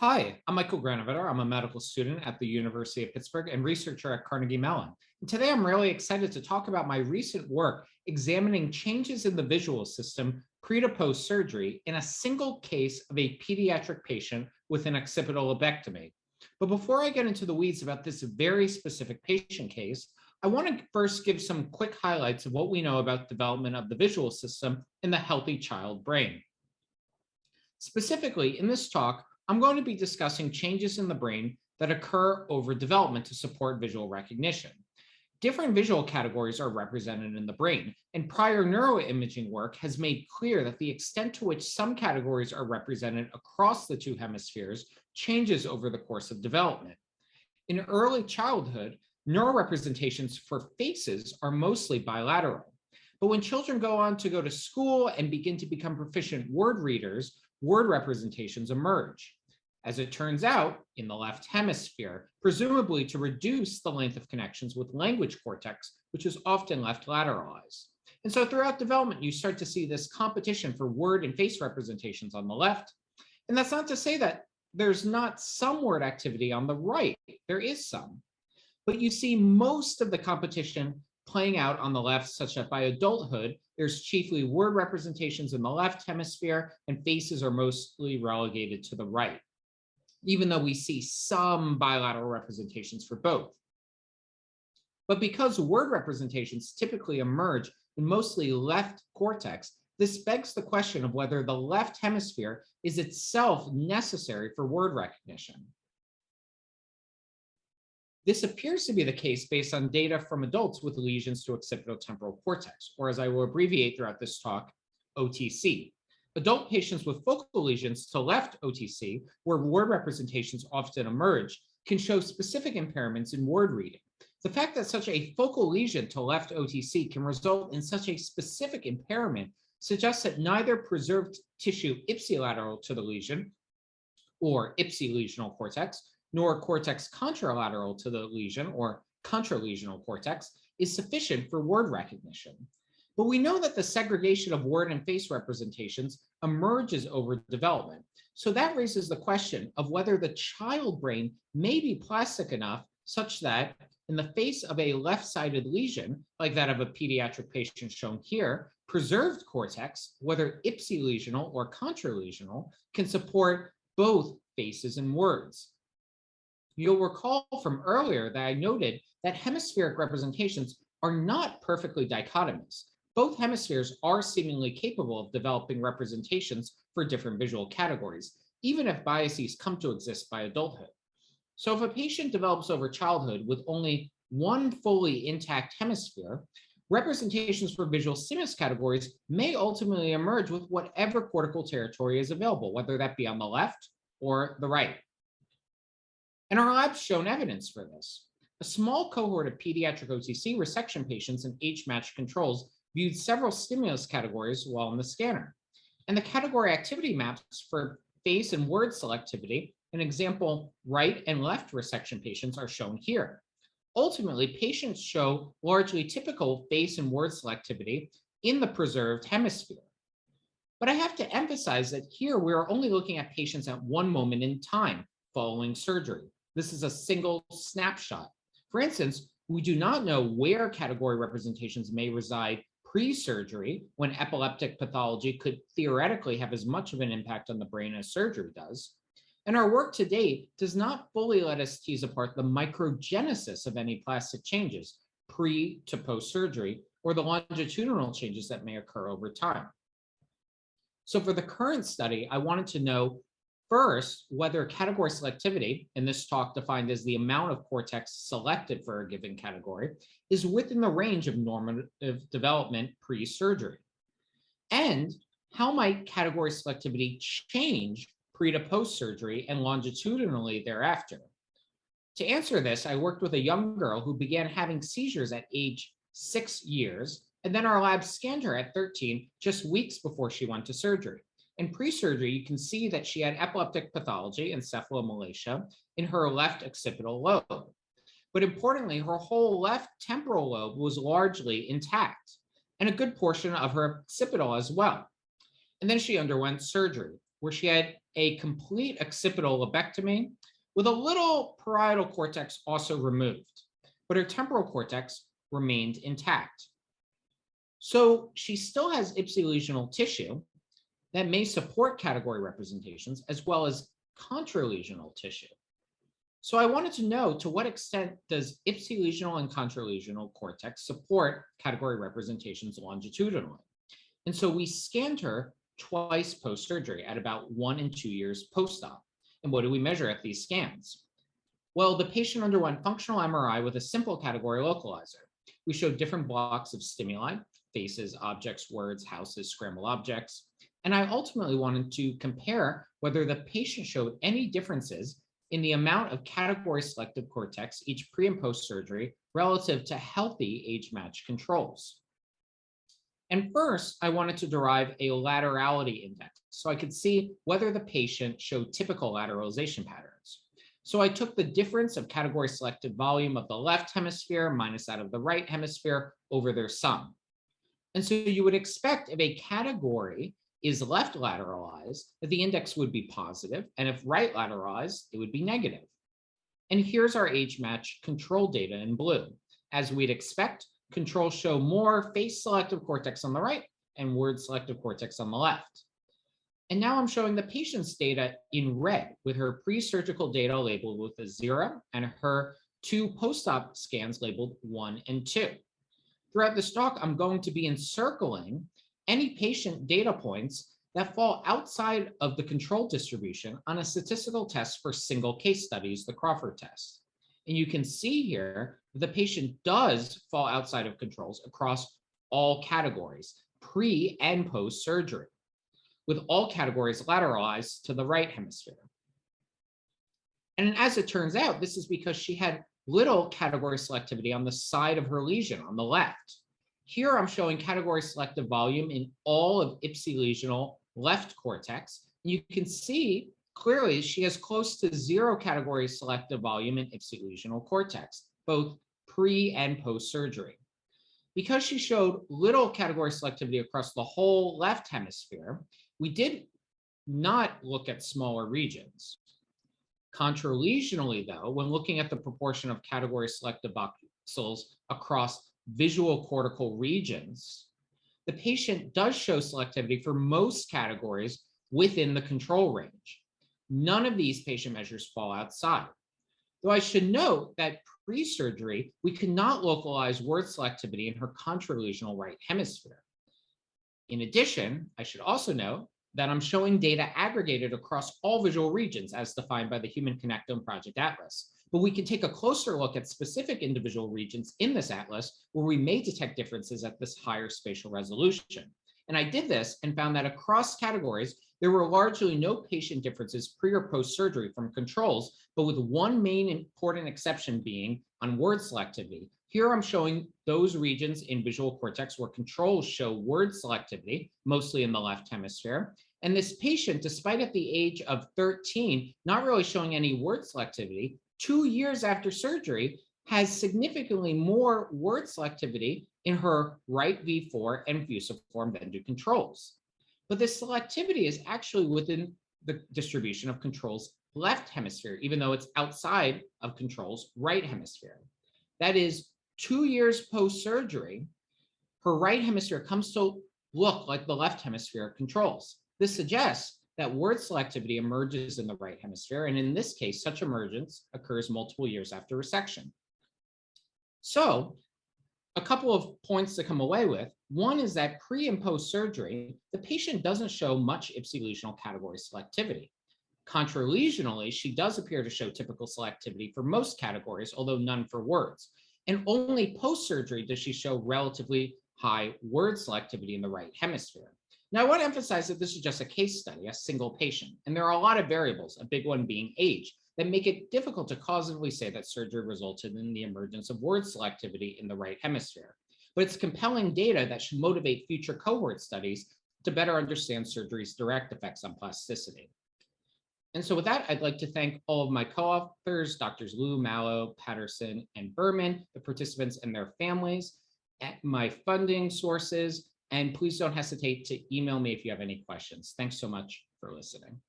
Hi, I'm Michael Granovetter. I'm a medical student at the University of Pittsburgh and researcher at Carnegie Mellon. And today I'm really excited to talk about my recent work examining changes in the visual system pre to post surgery in a single case of a pediatric patient with an occipital lobectomy. But before I get into the weeds about this very specific patient case, I want to first give some quick highlights of what we know about development of the visual system in the healthy child brain. Specifically, in this talk, I'm going to be discussing changes in the brain that occur over development to support visual recognition. Different visual categories are represented in the brain, and prior neuroimaging work has made clear that the extent to which some categories are represented across the two hemispheres changes over the course of development. In early childhood, neurorepresentations for faces are mostly bilateral. But when children go on to go to school and begin to become proficient word readers, word representations emerge. As it turns out, in the left hemisphere, presumably to reduce the length of connections with language cortex, which is often left lateralized. And so throughout development, you start to see this competition for word and face representations on the left. And that's not to say that there's not some word activity on the right. There is some. But you see most of the competition playing out on the left, such that by adulthood, there's chiefly word representations in the left hemisphere and faces are mostly relegated to the right, even though we see some bilateral representations for both. But because word representations typically emerge in mostly left cortex, this begs the question of whether the left hemisphere is itself necessary for word recognition. This appears to be the case based on data from adults with lesions to occipitotemporal cortex, or as I will abbreviate throughout this talk, OTC. Adult patients with focal lesions to left OTC, where word representations often emerge, can show specific impairments in word reading. The fact that such a focal lesion to left OTC can result in such a specific impairment suggests that neither preserved tissue ipsilateral to the lesion, or ipsilesional cortex, nor cortex contralateral to the lesion, or contralesional cortex, is sufficient for word recognition. But we know that the segregation of word and face representations emerges over development. So that raises the question of whether the child brain may be plastic enough such that in the face of a left-sided lesion, like that of a pediatric patient shown here, preserved cortex, whether ipsilesional or contralesional, can support both faces and words. You'll recall from earlier that I noted that hemispheric representations are not perfectly dichotomous. Both hemispheres are seemingly capable of developing representations for different visual categories, even if biases come to exist by adulthood. So if a patient develops over childhood with only one fully intact hemisphere, representations for visual stimulus categories may ultimately emerge with whatever cortical territory is available, whether that be on the left or the right. And our lab's shown evidence for this. A small cohort of pediatric OTC resection patients and age-matched controls viewed several stimulus categories while in the scanner. And the category activity maps for face and word selectivity, an example right and left resection patients, are shown here. Ultimately, patients show largely typical face and word selectivity in the preserved hemisphere. But I have to emphasize that here we are only looking at patients at one moment in time following surgery. This is a single snapshot. For instance, we do not know where category representations may reside pre-surgery, when epileptic pathology could theoretically have as much of an impact on the brain as surgery does. And our work to date does not fully let us tease apart the microgenesis of any plastic changes pre to post-surgery, or the longitudinal changes that may occur over time. So for the current study, I wanted to know first, whether category selectivity, in this talk defined as the amount of cortex selected for a given category, is within the range of normative development pre-surgery. And how might category selectivity change pre to post-surgery and longitudinally thereafter? To answer this, I worked with a young girl who began having seizures at age 6 years, and then our lab scanned her at 13, just weeks before she went to surgery. In pre-surgery, you can see that she had epileptic pathology, encephalomalacia, in her left occipital lobe. But importantly, her whole left temporal lobe was largely intact, and a good portion of her occipital as well. And then she underwent surgery. where she had a complete occipital lobectomy with a little parietal cortex also removed, but her temporal cortex remained intact. So she still has ipsilesional tissue that may support category representations as well as contralesional tissue. So I wanted to know, to what extent does ipsilesional and contralesional cortex support category representations longitudinally? And so we scanned her twice post-surgery at about 1 and 2 years post-op. And what do we measure at these scans? Well, the patient underwent functional MRI with a simple category localizer. We showed different blocks of stimuli: faces, objects, words, houses, scrambled objects. And I ultimately wanted to compare whether the patient showed any differences in the amount of category-selective cortex each pre and post-surgery relative to healthy age-matched controls. And first, I wanted to derive a laterality index so I could see whether the patient showed typical lateralization patterns. So I took the difference of category-selective volume of the left hemisphere minus that of the right hemisphere over their sum. And so you would expect, if a category is left lateralized, that the index would be positive, and if right lateralized, it would be negative. And here's our age-matched control data in blue. As we'd expect, controls show more face-selective cortex on the right and word-selective cortex on the left. And now I'm showing the patient's data in red, with her pre-surgical data labeled with a 0 and her 2 post-op scans labeled 1 and 2. Throughout this talk, I'm going to be encircling any patient data points that fall outside of the control distribution on a statistical test for single case studies, the Crawford test. And you can see here the patient does fall outside of controls across all categories, pre and post surgery, with all categories lateralized to the right hemisphere. And as it turns out, this is because she had little category selectivity on the side of her lesion on the left. Here I'm showing category selective volume in all of ipsilesional left cortex. You can see clearly she has close to 0 category selective volume in ipsilesional cortex, both pre and post surgery. Because she showed little category selectivity across the whole left hemisphere, we did not look at smaller regions. Contralesionally, though, when looking at the proportion of category selective voxels across visual cortical regions, the patient does show selectivity for most categories within the control range. None of these patient measures fall outside. Though I should note that pre-surgery, we could not localize word selectivity in her contralesional right hemisphere. In addition, I should also note that I'm showing data aggregated across all visual regions as defined by the Human Connectome Project Atlas. But we can take a closer look at specific individual regions in this atlas where we may detect differences at this higher spatial resolution. And I did this and found that across categories, there were largely no patient differences pre or post surgery from controls, but with one main important exception being on word selectivity. Here I'm showing those regions in visual cortex where controls show word selectivity, mostly in the left hemisphere. And this patient, despite at the age of 13, not really showing any word selectivity, 2 years after surgery, has significantly more word selectivity in her right V4 and fusiform than do controls. But this selectivity is actually within the distribution of controls left hemisphere, even though it's outside of controls right hemisphere. That is, 2 years post-surgery, her right hemisphere comes to look like the left hemisphere of controls. This suggests that word selectivity emerges in the right hemisphere, and in this case, such emergence occurs multiple years after resection. So, a couple of points to come away with. One is that pre and post surgery, the patient doesn't show much ipsilesional category selectivity. Contralesionally, she does appear to show typical selectivity for most categories, although none for words. And only post surgery does she show relatively high word selectivity in the right hemisphere. Now, I want to emphasize that this is just a case study, a single patient, and there are a lot of variables, a big one being age, that make it difficult to causally say that surgery resulted in the emergence of word selectivity in the right hemisphere. But it's compelling data that should motivate future cohort studies to better understand surgery's direct effects on plasticity. And so with that, I'd like to thank all of my co-authors, Drs. Liu, Mallow, Patterson, and Berman, the participants and their families, at my funding sources, and please don't hesitate to email me if you have any questions. Thanks so much. for listening.